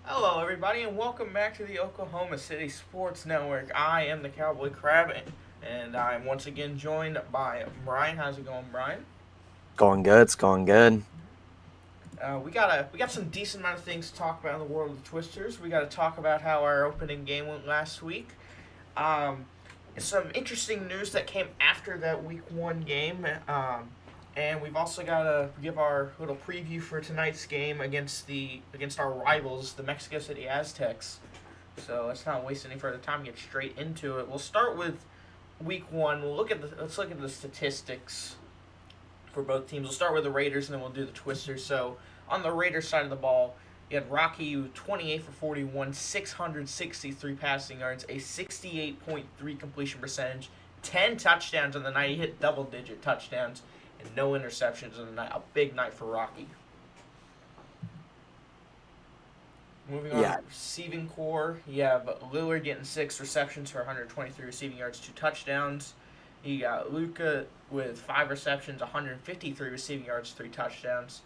Hello, everybody, and welcome back to the Oklahoma City Sports Network. I am the Cowboy Crab, and I'm once again joined by Brian. How's it going, Brian? Going good. It's going good. We got some decent amount of things to talk about in the world of the Twisters. We got to talk about how our opening game went last week. Um, some interesting news that came after that Week One game. And we've also got to give our little preview for tonight's game against our rivals, the Mexico City Aztecs. So let's not waste any further time. Get straight into it. We'll start with Week One. Let's look at the statistics for both teams. We'll start with the Raiders and then we'll do the Twisters. So on the Raiders side of the ball, you had Rocky 28 for 41, 663 passing yards, a 68.3 completion percentage, 10 touchdowns on the night. He hit double-digit touchdowns and no interceptions on the night. A big night for Rocky. Moving on Yeah, to receiving core, you have Lillard getting 6 receptions for 123 receiving yards, 2 touchdowns. You got Luca with 5 receptions, 153 receiving yards, 3 touchdowns.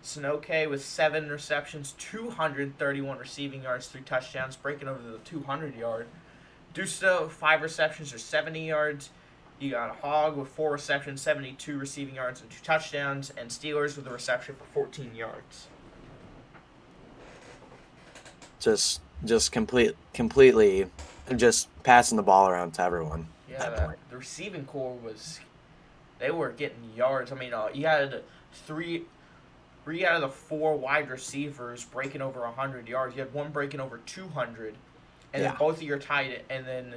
Sinoke with 7 receptions, 231 receiving yards, 3 touchdowns, breaking over the 200 yard. Dusto 5 receptions for 70 yards. You got Hogg with 4 receptions, 72 receiving yards, and 2 touchdowns. And Steelers with a reception for 14 yards. just completely just passing the ball around to everyone at Yeah, that point. the receiving core was they were getting yards. I mean, you had three three out of the four wide receivers breaking over 100 yards. You had one breaking over 200, and then Yeah, both of your and then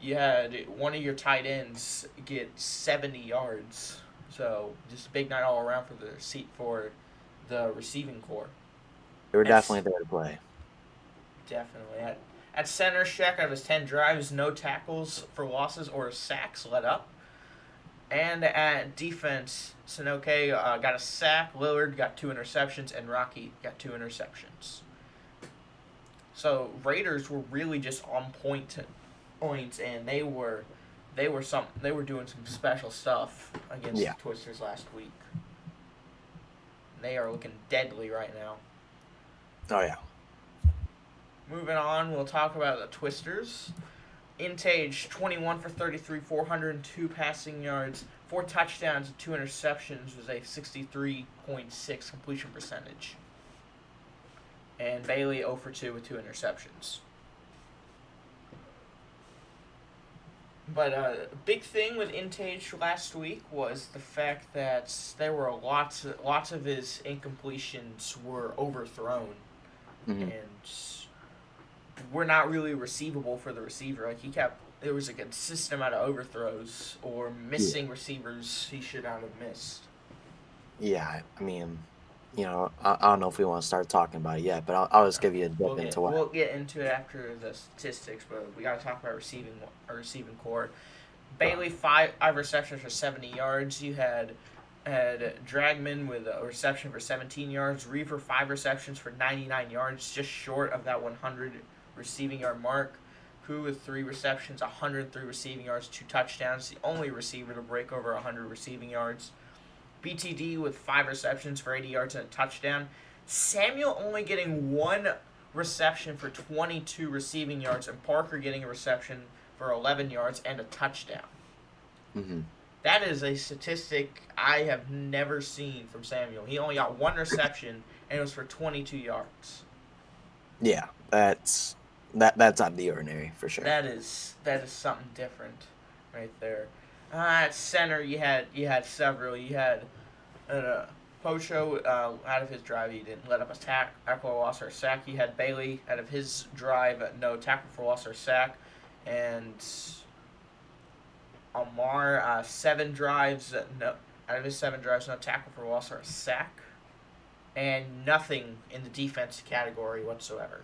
you had one of your tight ends get 70 yards. So just a big night all around for the receiving core. they were At definitely there to play. Definitely at center, Shaq out of his 10 drives, no tackles for losses or sacks let up. And at defense, Sanoke got a sack, Lillard got 2 interceptions, and Rocky got 2 interceptions. So Raiders were really just on points, and they were doing some special stuff against Yeah. the Twisters last week. They are looking deadly right now. Oh yeah. Moving on, we'll talk about the Twisters. Intage 21 for 33, 402 passing yards, 4 touchdowns, and 2 interceptions was a 63.6 completion percentage. And Bailey 0 for 2 with 2 interceptions. But a big thing with Intage last week was the fact that there were lots of his incompletions were overthrown, hmm and were not really receivable for the receiver. Like there was a consistent amount of overthrows or Yeah. missing receivers he should not have missed. Yeah. I mean, I don't know if we want to start talking about it yet, but I'll just No, give you a dip we'll into get what. we'll get into it after the statistics, but we got to talk about receiving core. Uh, Bailey five receptions for 70 yards. You had Dragman with a reception for 17 yards. Reaver 5 receptions for 99 yards, just short of that 100 receiving yard mark. Koo with 3 receptions, 103 receiving yards, 2 touchdowns. The only receiver to break over 100 receiving yards. BTD with 5 receptions for 80 yards and a touchdown. Samuel only getting 1 reception for 22 receiving yards, and Parker getting a reception for 11 yards and a touchdown. hmm That is a statistic I have never seen from Samuel. He only got 1 reception, and it was for 22 yards. Yeah, that's out of the ordinary for sure. That is something different, right there. At center, you had several. You had Pocho out of his drive. He didn't let up a tackle, loss, or sack. You had Bailey out of his drive, no tackle for loss or sack, and Amar 7 drives, no out of his 7 drives, no tackle for loss or a sack, and nothing in the defense category whatsoever.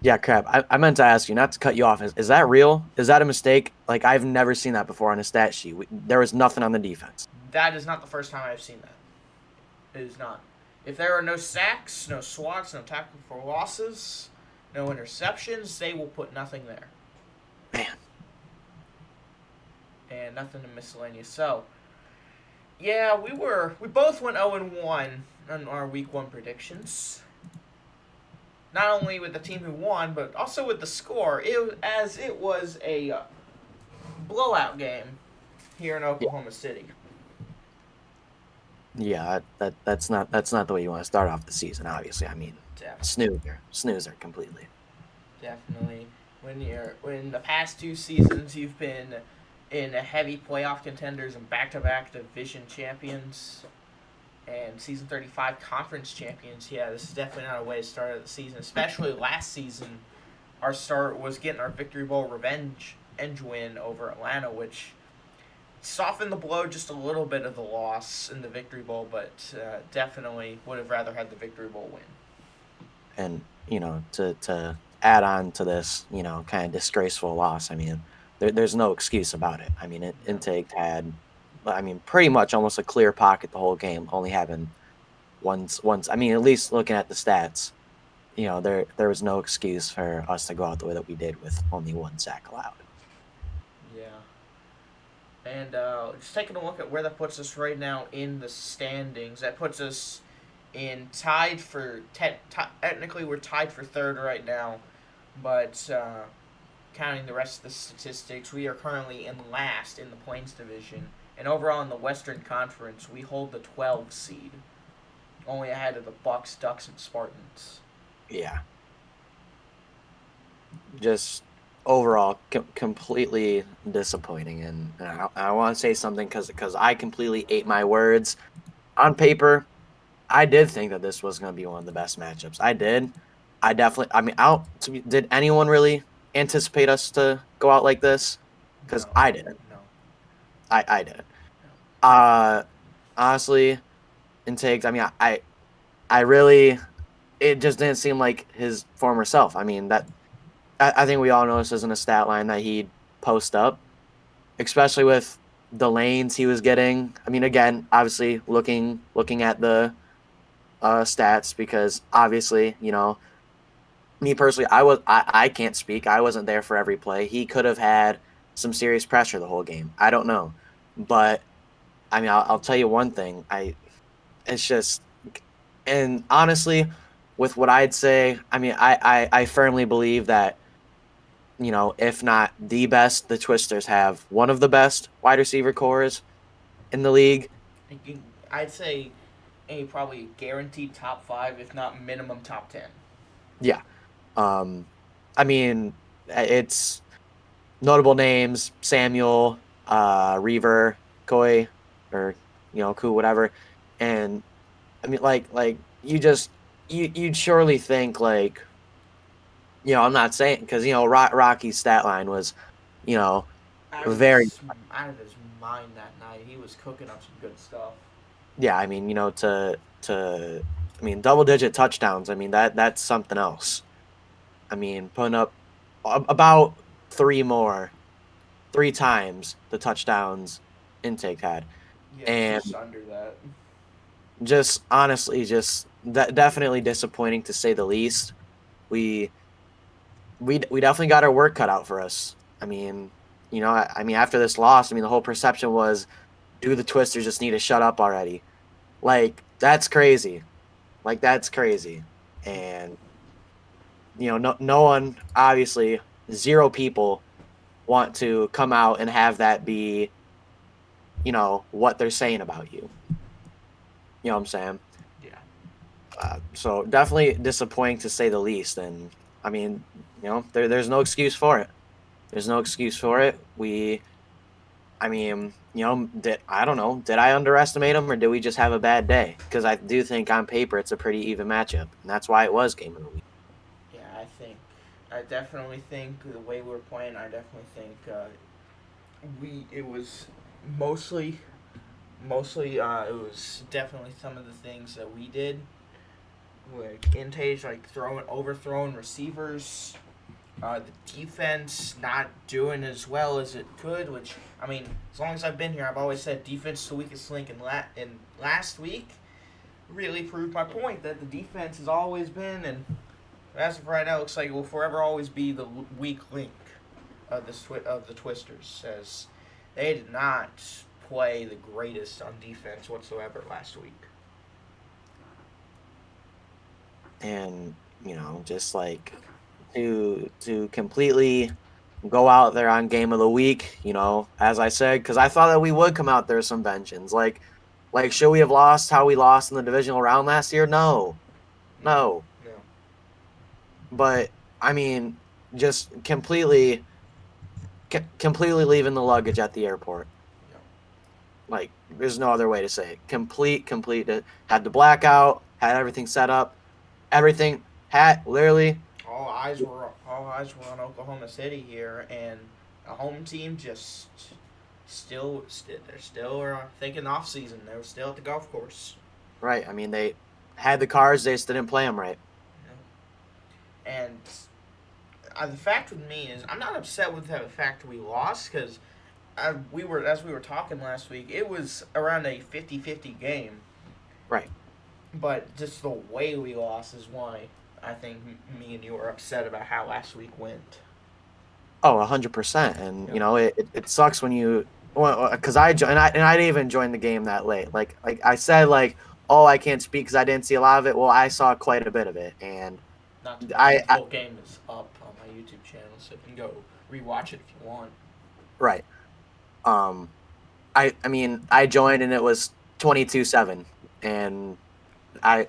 Yeah, crap. I meant to ask you, not to cut you off. Is that real? Is that a mistake? Like, I've never seen that before on a stat sheet. There was nothing on the defense. That is not the first time I've seen that. It is not. If there are no sacks, no swats, no tackle for losses, no interceptions, they will put nothing there. Man, And nothing to miscellaneous. So, yeah, we both went 0-1 on our week 1 predictions. not only with the team who won, but also with the score. It was a blowout game here in Yeah, Oklahoma City. yeah, that's not the way you want to start off the season. Obviously, I mean, Definitely, snoozer completely. definitely. When the past 2 seasons you've been in a heavy playoff contenders and back-to-back division champions and season 35 conference champions. Yeah, this is definitely not a way to start the season, especially last season. Our start was getting our Victory Bowl revenge win over Atlanta, which softened the blow just a little bit of the loss in the Victory Bowl, but definitely would have rather had the Victory Bowl win. And to add on to this, kind of disgraceful loss. I mean, there's no excuse about it. I mean, No. Intake had, I mean, pretty much almost a clear pocket the whole game, only having once. I mean, at least looking at the stats, there was no excuse for us to go out the way that we did with only one sack allowed. Yeah. And just taking a look at where that puts us right now in the standings, that puts us in technically we're tied for third right now, but counting the rest of the statistics, we are currently in last in the Plains Division, and overall in the Western Conference, we hold the 12 seed, only ahead of the Bucks, Ducks, and Spartans. Yeah, just overall completely disappointing. And I want to say something because I completely ate my words on paper. I did think that this was going to be one of the best matchups. I did. I definitely. I mean, did anyone really anticipate us to go out like this? Because No, I didn't. no, I didn't. Uh, honestly, intakes. I mean, I really. It just didn't seem like his former self. I mean, I think we all know this isn't a stat line that he'd post up, especially with the lanes he was getting. I mean, again, obviously looking at the stats because obviously, me personally, I can't speak. I wasn't there for every play. He could have had some serious pressure the whole game. I don't know, but I mean, I'll tell you one thing. It's just, and honestly, with what I'd say, I mean, I firmly believe that if not the best, the Twisters have one of the best wide receiver cores in the league. I'd say a probably guaranteed top five, if not minimum top 10. Yeah. Um, I mean, it's notable names: Samuel, Reaver, Koi, or Ku, whatever. And I mean, like you'd surely think like I'm not saying because Rocky's stat line was you know very Out of his mind that night. He was cooking up some good stuff. yeah. I mean I mean double digit touchdowns. I mean that's something else. I mean putting up about three times the touchdowns Intake had. Yeah, And just under that. just honestly, just definitely disappointing to say the least. We we definitely got our work cut out for us. I mean, I mean after this loss, I mean the whole perception was, do the Twisters just need to shut up already? Like that's crazy. Like that's crazy. And no one, obviously, zero people want to come out and have that be what they're saying about you. You know what I'm saying? Yeah. So definitely disappointing to say the least. And I mean, there's no excuse for it. There's no excuse for it. I mean, I don't know. Did I underestimate them or did we just have a bad day? Because I do think on paper it's a pretty even matchup, and that's why it was game of the week. Yeah, I definitely think the way we were playing, I definitely think it was mostly, it was definitely some of the things that we did, like Intage, like overthrowing receivers, the defense not doing as well as it could. Which I mean, as long as I've been here, I've always said defense is the weakest link. And last week really proved my point that the defense has always been, and as of right now, it looks like it will forever always be the weak link of the Twisters, as they did not play the greatest on defense whatsoever last week. And just like to completely go out there on game of the week, as I said, because I thought that we would come out there with some vengeance. Like should we have lost how we lost in the divisional round last year? No, No, no. no. But I mean, just completely leaving the luggage at the airport. No. Like, there's no other way to say it. Complete. Had the blackout, had everything set up, everything had literally. All eyes were on Oklahoma City here, and a home team just they're still thinking off season. They were still at the golf course. Right. I mean, they had the cards, they just didn't play them right. And the fact with me is, I'm not upset with the fact we lost because we were as we were talking last week. It was around a 50-50 game, Right. but just the way we lost is why I think me and you were upset about how last week went. Oh, 100%. And Yeah. it sucks when you, because I didn't even join the game that late. Like I said, like, oh, I can't speak because I didn't see a lot of it. Well, I saw quite a bit of it, and Not to mention I, the I full game is up on my YouTube channel, so you can go rewatch it if you want. right. Um, I mean, I joined and it was 22-7, and I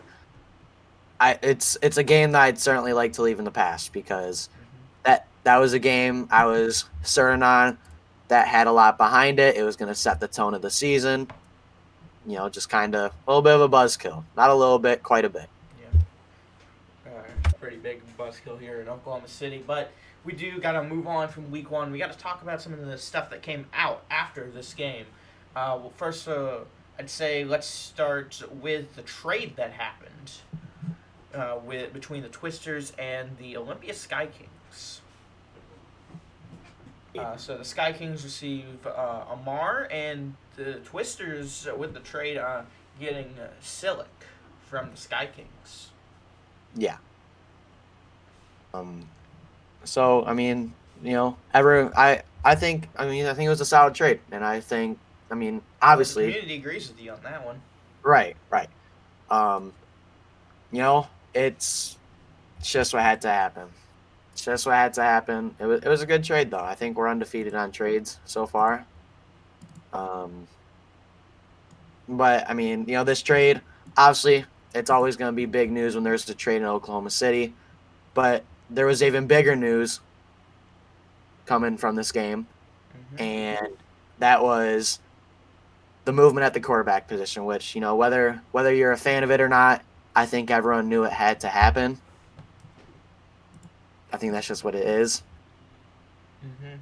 it's a game that I'd certainly like to leave in the past because Hmm. that was a game I was certain on that had a lot behind it. It was going to set the tone of the season. Just kind of a little bit of a buzzkill. Not a little bit, quite a bit. Pretty big buzzkill here in Oklahoma City, but we do got to move on from week one. We got to talk about some of the stuff that came out after this game. Well, first, I'd say let's start with the trade that happened with between the Twisters and the Olympia Sky Kings. So the Sky Kings receive Amar, and the Twisters with the trade getting Silic from the Sky Kings. Yeah. Um. So I mean, ever I think it was a solid trade, and I mean, The obviously, community agrees with you on that one. right. Um. It's just what had to happen. It's just what had to happen. It was a good trade though. I think we're undefeated on trades so far. Um, but I mean, this trade, obviously, it's always going to be big news when there's a trade in Oklahoma City. But there was even bigger news coming from this game, Hmm. and that was the movement at the quarterback position. Which whether you're a fan of it or not, I think everyone knew it had to happen. I think that's just what it is. Hmm.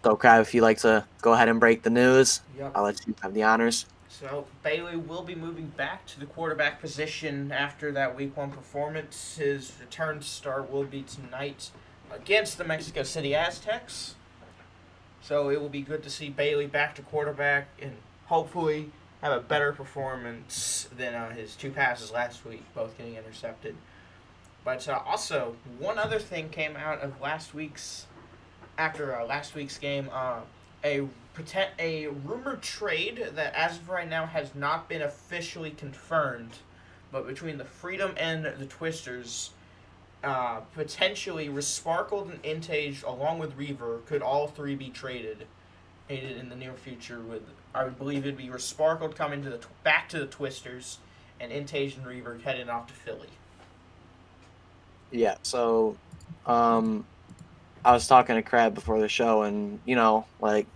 So, Crab, if you'd like to go ahead and break the news, Yep. I'll let you have the honors. So Bailey will be moving back to the quarterback position after that Week 1 performance. His return start will be tonight against the Mexico City Aztecs. So it will be good to see Bailey back to quarterback and hopefully have a better performance than his two passes last week, both getting intercepted. But also, one other thing came out of last week's game. A a rumored trade that, as of right now, has not been officially confirmed, but between the Freedom and the Twisters, potentially Resparkled and Intage, along with Reaver, could all three be traded in the near future. With I would believe it'd be Resparkled coming to the back to the Twisters, and Intage and Reaver heading off to Philly. Yeah. So, I was talking to Crab before the show, and like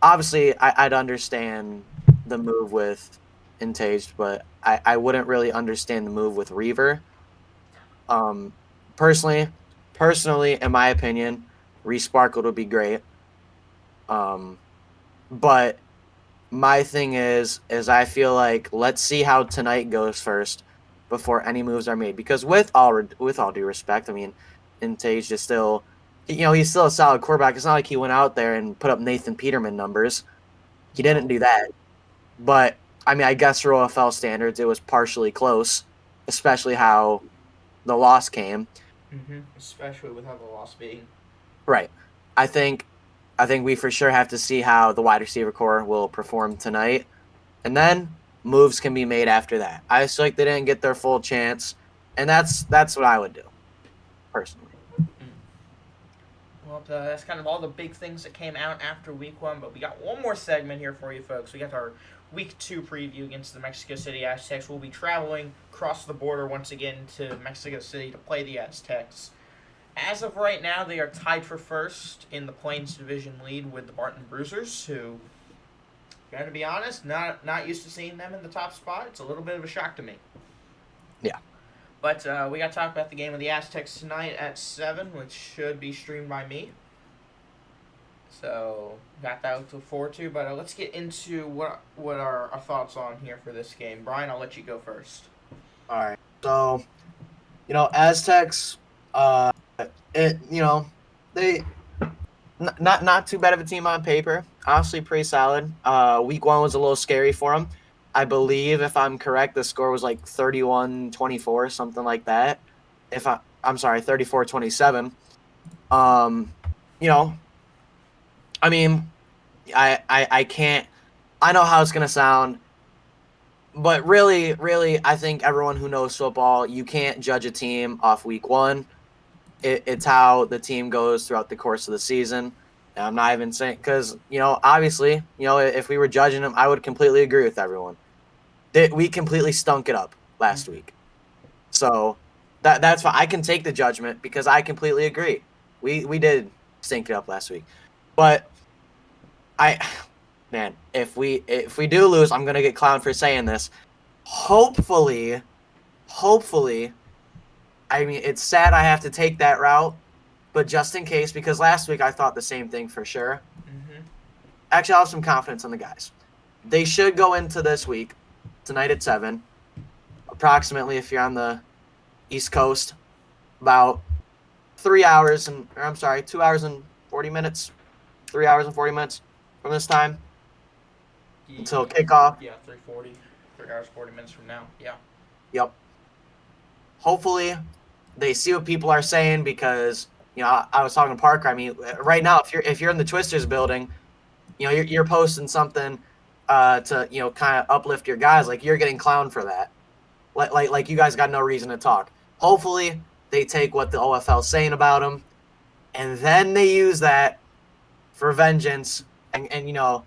obviously I'd understand the move with Intaged, but I wouldn't really understand the move with Reaver. Um, personally, in my opinion, Resparkled would be great. Um, but my thing is I feel like let's see how tonight goes first before any moves are made. Because with all due respect, I mean, Intage is still, he's still a solid quarterback. It's not like he went out there and put up Nathan Peterman numbers. He didn't No. do that. But I mean, I guess for OFL standards, it was partially close, especially how the loss came. Especially with how the loss being. Right. I think we for sure have to see how the wide receiver core will perform tonight, and then moves can be made after that. I just feel like they didn't get their full chance, and that's what I would do. personally. Well, that's kind of all the big things that came out after week 1, but we got one more segment here for you folks. We got our week 2 preview against the Mexico City Aztecs. We'll be traveling across the border once again to Mexico City to play the Aztecs. As of right now, they are tied for first in the Plains Division lead with the Barton Bruisers, who, gotta be honest, not used to seeing them in the top spot. It's a little bit of a shock to me. Yeah. But we got to talk about the game of the Aztecs tonight at 7, which should be streamed by me. So, got that to look forward to. But let's get into what our thoughts on here for this game. Brian, I'll let you go first. All right. So, Aztecs, they not too bad of a team on paper. Honestly, pretty solid. Week 1 was a little scary for them. I believe, if I'm correct, the score was like 31-24, something like that. I'm sorry, 34-27. I mean, I can't. I know how it's gonna sound, but really, I think everyone who knows football, you can't judge a team off week 1. It's how the team goes throughout the course of the season. And I'm not even saying because obviously, if we were judging them, I would completely agree with everyone. We completely stunk it up last week, so that's fine. I can take the judgment because I completely agree. We did stink it up last week, but if we do lose, I'm gonna get clowned for saying this. Hopefully, I mean, it's sad I have to take that route, but just in case, because last week I thought the same thing for sure. Mm-hmm. Actually, I have some confidence in the guys. They should go into this week tonight at 7, approximately, if you're on the East Coast, about 2 hours and 40 minutes, 3 hours and 40 minutes from this time until kickoff. Yeah, 3:40, 3 hours 40 minutes from now. Yeah. Yep. Hopefully, they see what people are saying because I was talking to Parker. I mean, right now, if you're in the Twisters building, you're posting something to kind of uplift your guys. Like, you're getting clowned for that. Like you guys got no reason to talk. Hopefully, they take what the OFL's saying about them, and then they use that for vengeance and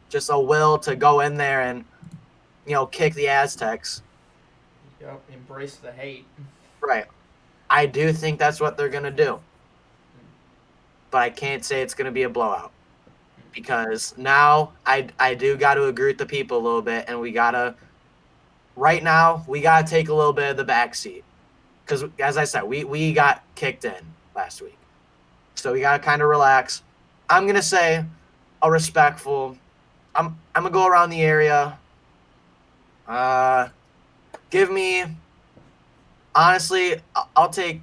just a will to go in there and kick the Aztecs. Yep, embrace the hate. Right. I do think that's what they're gonna do, but I can't say it's gonna be a blowout because now I do got to agree with the people a little bit, and right now we gotta take a little bit of the back seat because, as I said, we got kicked in last week, so we gotta kind of relax. I'm gonna say a respectful. I'm gonna go around the area. Give me. Honestly, I'll take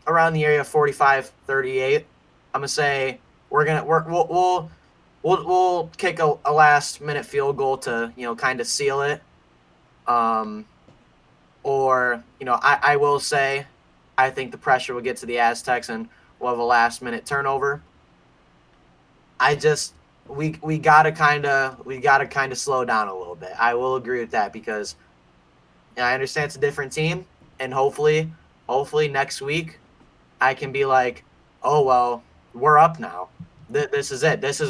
around the area 45-38. I'm gonna say we'll kick a last minute field goal to kind of seal it. Or I will say I think the pressure will get to the Aztecs and we'll have a last minute turnover. We gotta kind of slow down a little bit. I will agree with that because I understand it's a different team. And hopefully next week I can be like, oh well, we're up now. This is it. This is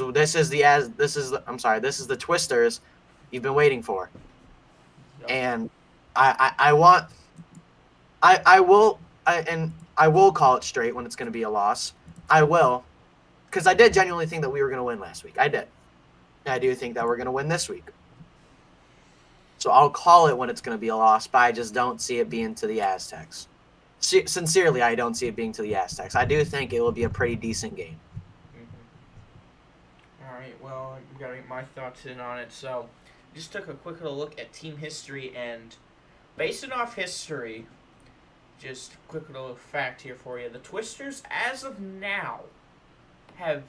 the Twisters you've been waiting for. Yep. And I will call it straight when it's going to be a loss. I will, because I did genuinely think that we were going to win last week. I did. And I do think that we're going to win this week. So I'll call it when it's going to be a loss, but I just don't see it being to the Aztecs. Sincerely, I don't see it being to the Aztecs. I do think it will be a pretty decent game. Mm-hmm. All right, well, you got to get my thoughts in on it. So just took a quick little look at team history, and based off history, just a quick little fact here for you. The Twisters, as of now, are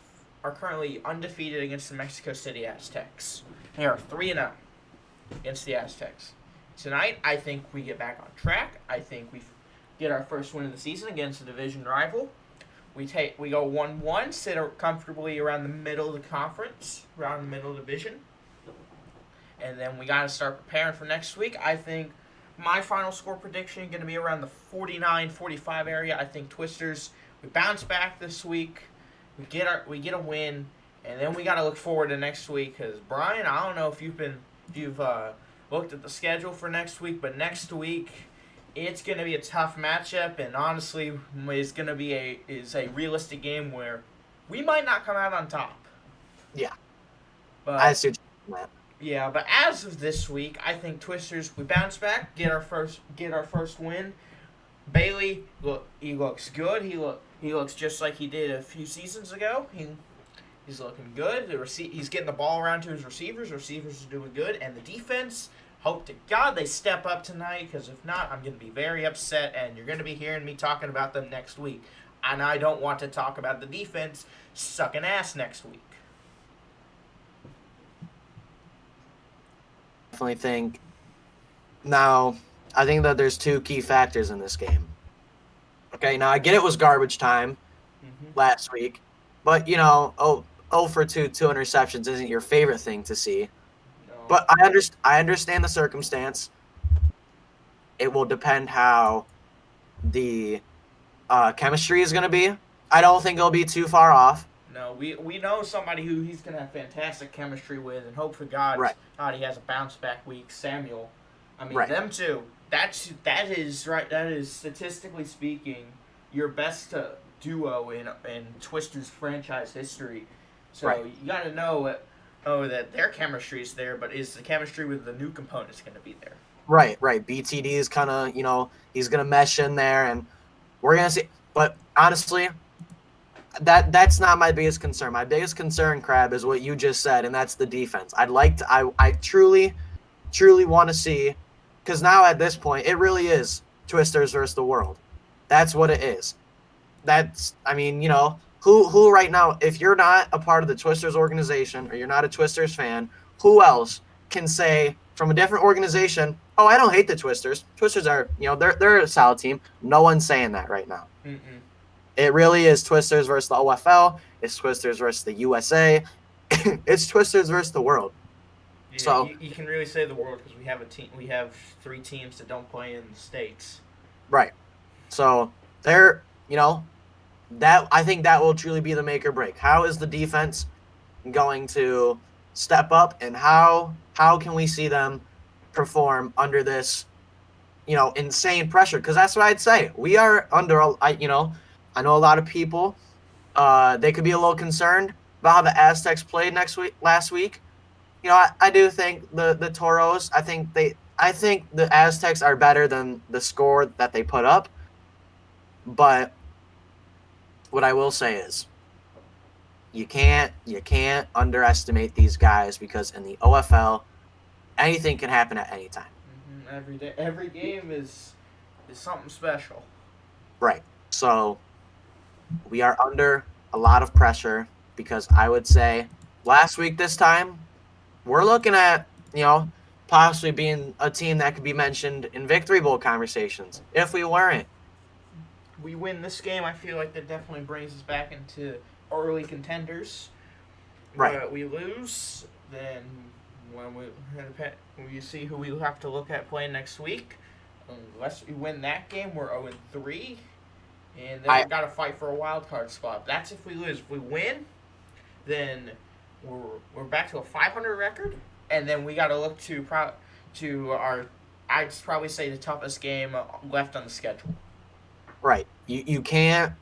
currently undefeated against the Mexico City Aztecs. They are 3-0. Against the Aztecs. Tonight, I think we get back on track. I think we get our first win of the season against a division rival. We go 1-1, sit comfortably around the middle of the conference, around the middle of the division. And then we got to start preparing for next week. I think my final score prediction is going to be around the 49-45 area. I think Twisters we bounce back this week. We get a win, and then we got to look forward to next week. Because Brian, I don't know if you've looked at the schedule for next week, but next week it's going to be a tough matchup, and honestly, is going to be a realistic game where we might not come out on top. Yeah, But I see what you're saying, Matt. yeah, but as of this week, I think Twisters we bounce back, get our first win. Bailey, he looks good. He looks just like he did a few seasons ago. He's looking good. He's getting the ball around to his receivers. Receivers are doing good, and the defense. Hope to God they step up tonight, because if not, I'm going to be very upset, and you're going to be hearing me talking about them next week. And I don't want to talk about the defense sucking ass next week. Definitely think now. I think that there's two key factors in this game. Okay, now I get it was garbage time last week, but for 2 interceptions isn't your favorite thing to see. No. But I understand the circumstance. It will depend how the chemistry is going to be. I don't think it'll be too far off. No, we know somebody who he's going to have fantastic chemistry with, and hope for God, Right. God he has a bounce back week. Samuel, I mean Right. them two. That is right. That is statistically speaking your best duo in Twisters franchise history. So Right. you got to know that their chemistry is there, but is the chemistry with the new components going to be there? Right. BTD is kind of, he's going to mesh in there, and we're going to see. But honestly, that's not my biggest concern. My biggest concern, Crab, is what you just said, and that's the defense. I truly want to see, because now at this point, it really is Twisters versus the world. That's what it is. Who right now, if you're not a part of the Twisters organization or you're not a Twisters fan, who else can say from a different organization, oh, I don't hate the Twisters. Twisters are, they're a solid team. No one's saying that right now. Mm-mm. It really is Twisters versus the OFL. It's Twisters versus the USA. It's Twisters versus the world. Yeah, So you can really say the world, because we have a team. We have 3 teams that don't play in the States. right. So they're, that I think that will truly be the make or break. How is the defense going to step up, and how can we see them perform under this, insane pressure? Because that's what I'd say. We are under, I know a lot of people, they could be a little concerned about how the Aztecs played last week. I do think the Toros, I think the Aztecs are better than the score that they put up. But what I will say is you can't underestimate these guys, because in the OFL, anything can happen at any time. Every game is something special. Right. So we are under a lot of pressure, because I would say last week this time, we're looking at, possibly being a team that could be mentioned in Victory Bowl conversations. If we weren't. We win this game, I feel like that definitely brings us back into early contenders. Right. But we lose, then when we see who we have to look at playing next week. Unless we win that game, we're 0-3, and then we've got to fight for a wild card spot. That's if we lose. If we win, then we're back to a 500 record, and then we got to look to our, I'd probably say, the toughest game left on the schedule. Right. You can't,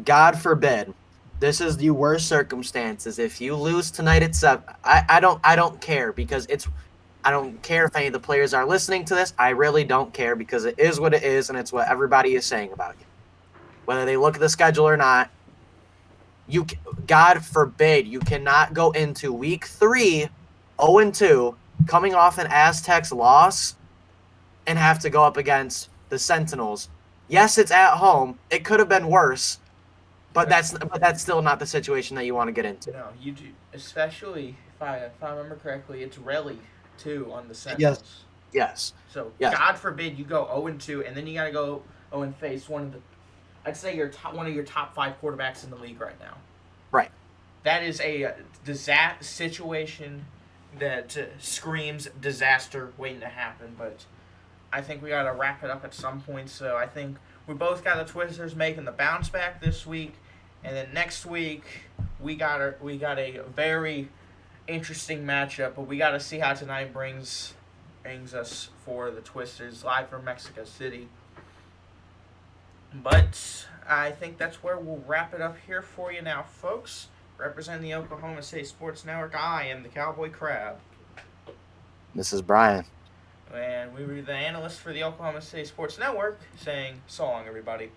God forbid, this is the worst circumstances. If you lose tonight at 7, I don't care, because I don't care if any of the players are listening to this. I really don't care, because it is what it is, and it's what everybody is saying about you. Whether they look at the schedule or not, God forbid, you cannot go into week 3 0-2, coming off an Aztecs loss, and have to go up against the Sentinels. Yes, it's at home. It could have been worse, but that's still not the situation that you want to get into. No, you do. Especially if I remember correctly, it's Relly too on the Sentinels. Yes. So yes. God forbid you go 0-2, and then you got to go and face one of the, I'd say one of your top 5 quarterbacks in the league right now. Right. That is a situation that screams disaster waiting to happen. But I think we got to wrap it up at some point. So I think we both got the Twisters making the bounce back this week, and then next week we got a very interesting matchup, but we got to see how tonight brings us for the Twisters live from Mexico City. But I think that's where we'll wrap it up here for you now, folks. Representing the Oklahoma City Sports Network, I am the Cowboy Crab. This is Brian. And we were the analyst for the Oklahoma City Sports Network, saying so long, everybody.